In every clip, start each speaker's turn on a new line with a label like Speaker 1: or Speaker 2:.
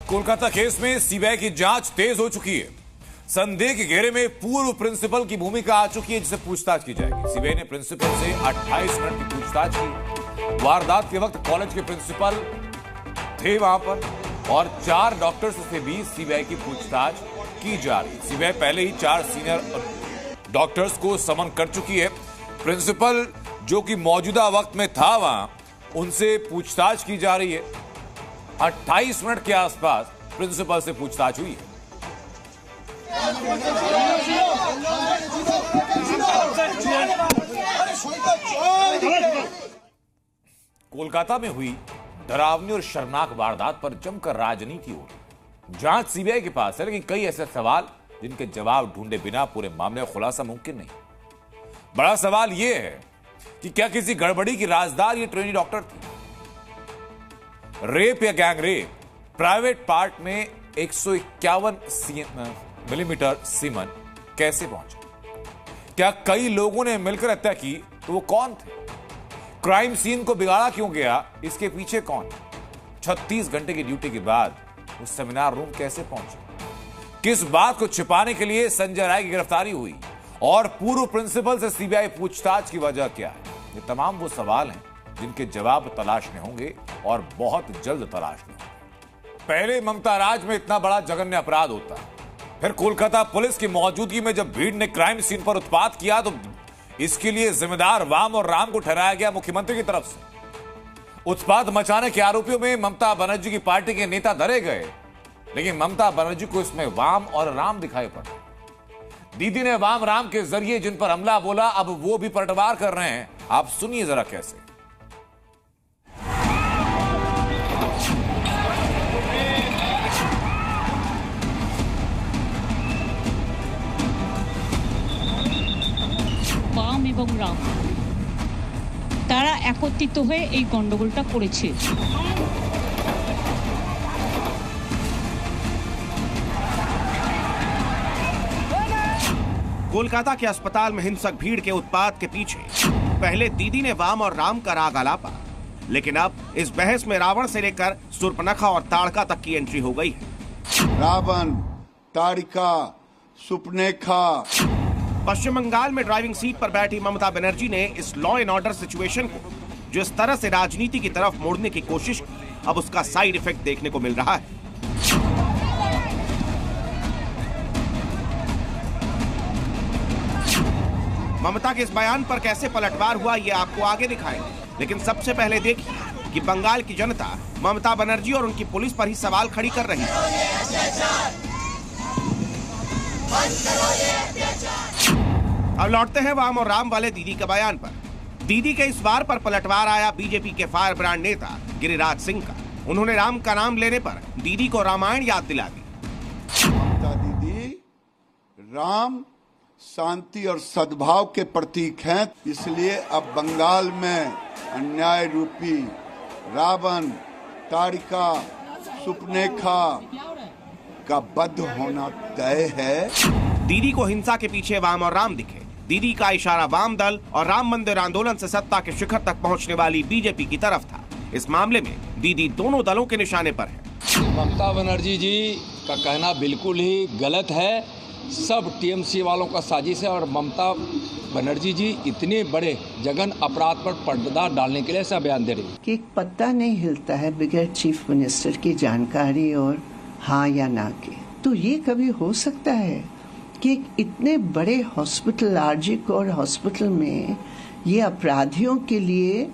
Speaker 1: Kolkata case में CBI की जांच तेज हो चुकी है। संदेह के घेरे में पूर्व प्रिंसिपल की भूमिका आ चुकी है, जिसे पूछताछ की जाएगी। सीबीआई ने प्रिंसिपल से 28 मिनट की पूछताछ की। वारदात के वक्त कॉलेज के प्रिंसिपल थे वहां पर और 4 डॉक्टर्स से भी सीबीआई की पूछताछ की जा रही है। सीबीआई पहले ही 4 सीनियर डॉक्टर्स को समन कर चुकी है। प्रिंसिपल जो कि मौजूदा वक्त में था वहां, उनसे पूछताछ की जा रही है। 28 मिनट के आसपास प्रिंसिपल से पूछताछ हुई है। कोलकाता में हुई डरावनी और शर्मनाक वारदात पर जमकर राजनीति हो रही। जांच सीबीआई के पास है, लेकिन कई ऐसे सवाल जिनके जवाब ढूंढे बिना पूरे मामले का खुलासा मुमकिन नहीं। बड़ा सवाल यह है कि क्या किसी गड़बड़ी की राजदार ये ट्रेनी डॉक्टर थी? रेप या गैंग रेप? प्राइवेट पार्ट में 151 मिलीमीटर सीमन कैसे पहुंचा? क्या कई लोगों ने मिलकर हत्या की? तो वो कौन थे? क्राइम सीन को बिगाड़ा क्यों गया? इसके पीछे कौन? 36 घंटे की ड्यूटी के बाद वो सेमिनार रूम कैसे पहुंचे? किस बात को छिपाने के लिए संजय राय की गिरफ्तारी हुई? और पूर्व प्रिंसिपल से सीबीआई पूछताछ की वजह क्या है? ये तमाम वो सवाल हैं जिनके जवाब तलाशने होंगे और बहुत जल्द तलाशने होंगे। पहले ममता राज में इतना बड़ा जघन्य अपराध होता है, फिर कोलकाता पुलिस की मौजूदगी में जब भीड़ ने क्राइम सीन पर उत्पात किया तो इसके लिए जिम्मेदार वाम और राम को ठहराया गया मुख्यमंत्री की तरफ से। उत्पात मचाने के आरोपियों में ममता बनर्जी की पार्टी के नेता धरे गए, लेकिन ममता बनर्जी को इसमें वाम और राम दिखाई पड़े। दीदी ने वाम राम के जरिए जिन पर हमला बोला, अब वो भी पलटवार कर रहे हैं। आप सुनिए जरा कैसे।
Speaker 2: বাম এবং রাম তারা একত্রিত হয়ে এই গন্ডগোলটা করেছে।
Speaker 3: कोलकाता के अस्पताल में हिंसक भीड़ के उत्पात के पीछे पहले दीदी ने वाम और राम का राग आलापा, लेकिन अब इस बहस में रावण से लेकर सुर्पनखा और ताड़का तक की एंट्री हो गई है।
Speaker 4: रावण, ताड़का, सुपनेखा।
Speaker 3: पश्चिम बंगाल में ड्राइविंग सीट पर बैठी ममता बनर्जी ने इस लॉ एंड ऑर्डर सिचुएशन को जो इस तरह से राजनीति की तरफ मोड़ने की कोशिश की, अब उसका साइड इफेक्ट देखने को मिल रहा है। ममता के इस बयान पर कैसे पलटवार हुआ ये आपको आगे दिखाएंगे, लेकिन सबसे पहले देखिए कि बंगाल की जनता ममता बनर्जी और उनकी पुलिस पर ही सवाल खड़ी कर रही है। अब लौटते हैं वाम और राम वाले दीदी के बयान पर। दीदी के इस बार पर पलटवार आया बीजेपी के फायर ब्रांड नेता गिरिराज सिंह का। उन्होंने राम का नाम लेने पर दीदी को रामायण याद दिला दी।
Speaker 4: ममता दीदी राम शांति और सद्भाव के प्रतीक हैं, इसलिए अब बंगाल में अन्याय रूपी रावण, ताड़का, सुपनेखा का वध होना तय है।
Speaker 3: दीदी को हिंसा के पीछे वाम और राम दिखे। दीदी का इशारा वाम दल और राम मंदिर आंदोलन से सत्ता के शिखर तक पहुंचने वाली बीजेपी की तरफ था। इस मामले में दीदी दोनों दलों के निशाने पर है।
Speaker 5: ममता बनर्जी जी का कहना बिल्कुल ही गलत है। सब टीएमसी वालों का साजिश है और ममता बनर्जी जी इतने बड़े जघन अपराध पर पर्दा डालने के लिए ऐसा बयान दे रही है
Speaker 6: कि एक पत्ता नहीं हिलता है बगैर चीफ मिनिस्टर की जानकारी और हाँ या ना के। तो ये कभी हो सकता है कि इतने बड़े हॉस्पिटल, आरजी कोर हॉस्पिटल में ये अपराधियों के लिए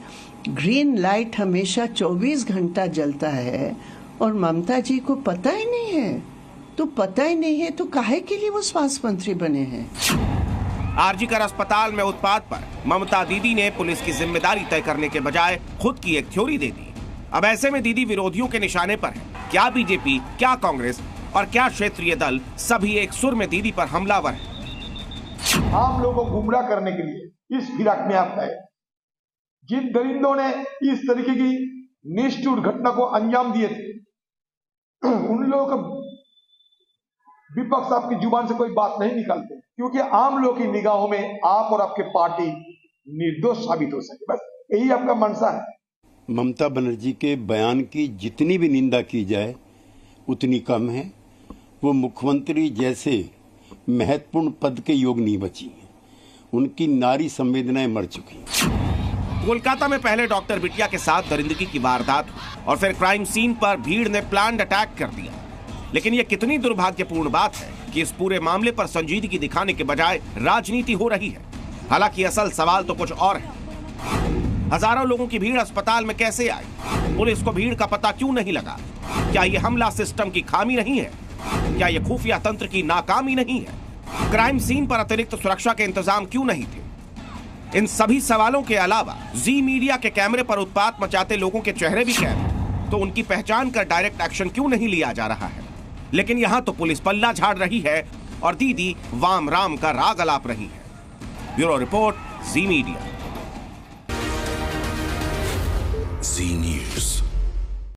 Speaker 6: ग्रीन लाइट हमेशा 24 घंटा जलता है और ममता जी को पता ही नहीं है? तो पता ही नहीं है तो काहे के लिए वो स्वास्थ्य मंत्री बने हैं?
Speaker 3: आरजी कर अस्पताल में उत्पात पर ममता दीदी ने पुलिस की जिम्मेदारी तय करने के बजाय खुद की एक थ्योरी दे दी। अब ऐसे में दीदी विरोधियों के निशाने पर है। क्या बीजेपी, क्या कांग्रेस और क्या क्षेत्रीय दल, सभी एक सुर में दीदी पर हमलावर हैं।
Speaker 7: आम लोगों को गुमराह करने के लिए इस फिराक में आता है। जिन दरिंदों ने इस तरीके की निष्ठुर घटना को अंजाम दिए थे, उन लोगों का विपक्ष आपकी जुबान से कोई बात नहीं निकालते, क्योंकि आम लोगों की निगाहों में आप और आपके पार्टी निर्दोष साबित हो सके। बस यही आपका मंशा है।
Speaker 8: ममता बनर्जी के बयान की जितनी भी निंदा की जाए उतनी कम है। वो मुख्यमंत्री जैसे महत्वपूर्ण पद के योग नहीं बची हैं। उनकी नारी संवेदनाएं मर चुकी हैं।
Speaker 3: कोलकाता में पहले डॉक्टर बिटिया के साथ दरिंदगी की वारदात और फिर क्राइम सीन पर भीड़ ने प्लान्ड अटैक कर दिया। लेकिन यह कितनी दुर्भाग्यपूर्ण बात है कि इस पूरे मामले पर संजीदगी दिखाने के बजाय राजनीति हो रही है। हालांकि असल सवाल तो कुछ और है। हजारों लोगों की भीड़ अस्पताल में कैसे आई? पुलिस को भीड़ का पता क्यों नहीं लगा? क्या यह हमला सिस्टम की खामी नहीं है? क्या यह खुफिया तंत्र की नाकामी नहीं है? क्राइम सीन पर अतिरिक्त सुरक्षा के इंतजाम क्यों नहीं थे? इन सभी सवालों के अलावा जी मीडिया के कैमरे पर उत्पात मचाते लोगों के चेहरे भी कैद हैं, तो उनकी पहचान कर डायरेक्ट एक्शन क्यों नहीं लिया जा रहा है? लेकिन यहां तो पुलिस पल्ला झाड़ रही है और दीदी वाम राम का राग अलाप रही है। ब्यूरो रिपोर्ट, जी मीडिया।